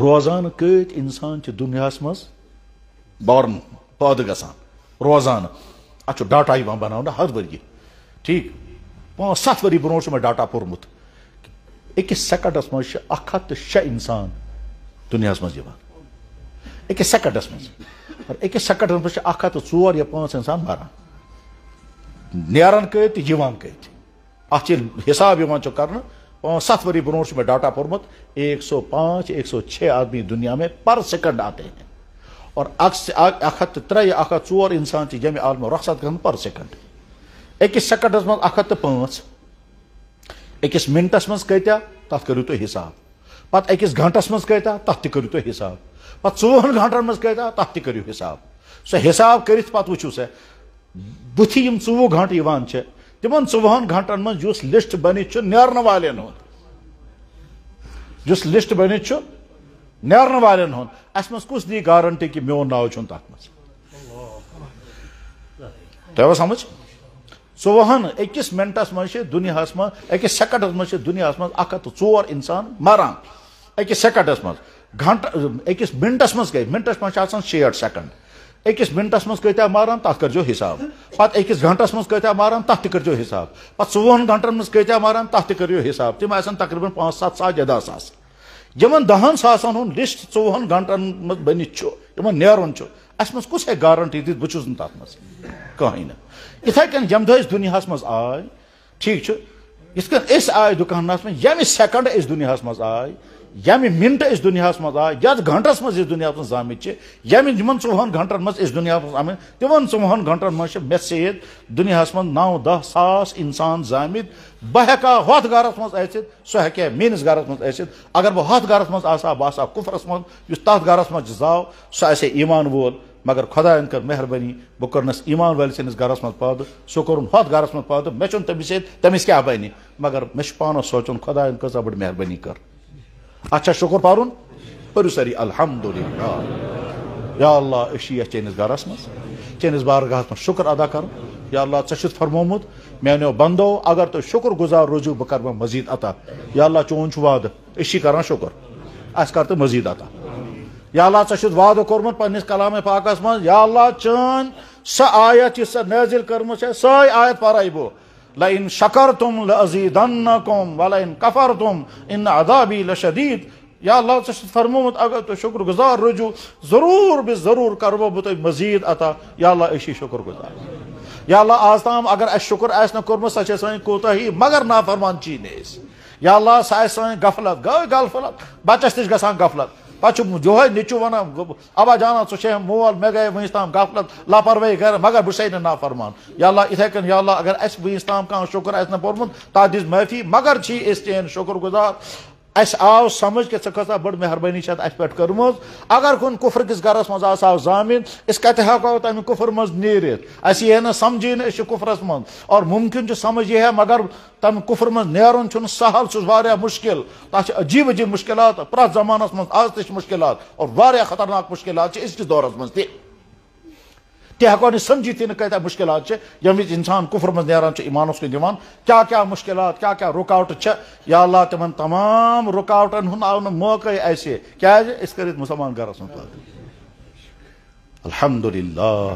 روزان کت انسان دنیا مز بارن پید گسان روزان ات ڈاٹا بنانا ہر وری ٹھیک 5-7 وری برو میں ڈاٹا پورمت اکس سیکنڈس مز 106 انسان دنیا مز اکس سیکنڈس مز اکس سیکنڈس مز 104 یا 5 انسان مران نیران کت کت ات حساب کر 7 وری برو میں ڈاٹا پورمت 105-106 آدمی دنیا میں پر سیکنڈ آتے ہیں اور 103 یا 104 انسان جمع عالم رخصت گھن پر سیکنڈ اکس سیکنڈس مز 105 اکس منٹس مز کتیا تک کرو تو حساب پتہ اکس گھنٹس مز کتیا تک تہ کرو تو حساب پتہ 24 گھنٹن مز کتیا تک تہ کرو حساب سو حساب کرت پتہ وچھو سا بتھی 24 گھنٹہ تمن 24 گھنٹن مز جس لسٹ بنت نیرن والن جس لسٹ بنت نیرن والن اس مز کس دی گارنٹی کہ میون ناو چھ تک مز تہ سمجھ 24 اکس منٹس مز دنیا مز اکس سیکنڈس مز دنیا مز 104 انسان مران اکس سیکنڈس مز گھنٹہ اکس منٹس مز منٹس مز 60 سیکنڈ اکس منٹس مز کتیا ماران تک کرجو حساب پتہ اکس گھنٹس مز کتیا ماران تک تہ کرجو حساب پتہ 24 گھنٹن مز کتیا ماران تک تہ کرجو حساب تم آسن تقریباً 5-7 ساس یا 10 ساس یمن 10 ساسن ہند لسٹ 24 گھنٹن مز بنت یمن نیرن اس مز کس ہے گارنٹی دت بہ چھس نہ تت مز کہین اتھے کن یم دہ دنیا مز آئے ٹھیک یس کن اس آئے دکانس مز یم سیکنڈ اس دنیا مز آئے یم منٹ اس دنیا مز آئے یتھ گھنٹس مز اس دنیا مز آمت یم 24 گھنٹن مز اس دنیا مز آمت تمن 24 گھنٹن مز مے سید دنیا مز 9-10 ساس انسان زامت بہ ہیکا ہوت گرس مز اچت سہ ہیکہ میس گرس مز اچت اگر بہ ہوت گرس مز آسا بہ آسا کفرس مز اس تتھ گرس مز زاو سہ آسے ایمان وول مگر خدایَن کر مہربانی بہ کرنس ایمان وٲلۍ سٕنٛدِس گرس مز پٲدٕ سُہ کوٚرُن ہوت گرس مز پٲدٕ مےٚ چھُنہٕ تٔمِس سۭتۍ تٔمِس کیٛاہ بنہِ مگر مےٚ چھُ پانس سونٛچُن خدایَن کۭژاہ بٔڑ مہربٲنی کٔر اچھا شکر پرن پٔرِو سٲری الحمدللہ یا اللہ أسۍ چھِ یتھ چٲنِس گرس مز چٲنِس بارگاہس مز شکر ادا کرُن یا اللہ ژےٚ چھُتھ فرمومُت میانیو بندو اگر تُہۍ شکر گزار روٗزِو بہٕ کرٕ مزید عطا یا اللہ چون چھُ وعدٕ أسۍ چھِ کران شکر اَسہِ کر تہٕ مزید عطا یا اللہ ژےٚ چھُتھ وعدٕ کوٚرمُت پننس کلامِ پاکس مز یا اللہ چٲنۍ سۄ آیت یُس ژےٚ نٲزِل کٔرمٕژ چھےٚ سۄے آیت پرے بہٕ لئن شکرتم لأزیدنکم ولئن کفرتم ان عذابی لشدید یا اللہ ژےٚ چھُتھ فرمومُت اگر تُہۍ شکر گزار روٗزِو ضروٗر بہ ضروٗر کرو بہٕ تۄہہِ مزید عطا یا اللہ أسۍ چھِ شکر گزار یا اللہ آز تام اگر اسہِ شکر آسہِ نہٕ کوٚرمُت سۄ چھےٚ سٲنۍ کوتاہی مگر نافرمان چی نہٕ أسۍ یا اللہ سۄ آسہِ سٲنۍ غفلت گٔے غفلت بچس تہِ چھِ گژھان غفلت پتہ یہوے نیچو ونان ابا جانا ژٕ چھے مول مے گٔے وٕنیُس تام غفلت لاپروٲہی کر مگر بہٕ چھسے نہٕ نافرمان یا اللہ اتھے کن یا اللہ اگر اسہِ وٕنیُس تام کانٛہہ شکر آسہِ نہٕ پوٚرمُت تتھ دِس معٲفی مگر چھی أسۍ چٲنۍ شکر گزار اس آو سمجھ کہ ژےٚ کۭژاہ بٔڑ مہربٲنی چھےٚ اَسہِ پٮ۪ٹھ کٔرمٕژ اگر کُنہِ کُفر کِس گرس منٛز آسہو زامٕتۍ أسۍ کتہِ ہٮ۪کو تمہِ کُفر منٛز نیٖرِتھ اَسہِ ییہِ نہٕ سمجھی نہٕ أسۍ چھِ کُفرس منٛز اور مُمکِن چھُ سمجھ یی ہے مگر تمہِ کُفر منٛز نیرُن چھُنہٕ سہل سُہ چھُ واریاہ مُشکل تتھ چھِ عجیٖب عجیٖب مُشکلات پرٛٮ۪تھ زمانس منٛز آز تہِ چھِ مُشکلات اور واریاہ خطرناک مُشکلات چھِ أزکِس دورس منٛز تہِ تہِ ہٮ۪کو نہٕ سمجھِتھ تہِ نہٕ کۭتیاہ مُشکلات چھِ ییٚمہِ وِزِ اِنسان کُفر منٛز نیران چھُ ایمانس کُن دِوان کیٛاہ مُشکلات کیٛاہ رُکاوٹہٕ چھےٚ یا اللہ تِمن تمام رُکاوٹن ہُنٛد آو نہٕ موقعے اسہِ کیٛازِ أسۍ کٔرِتھ مُسلمان گرس منٛز پٲدٕ الحمدللہ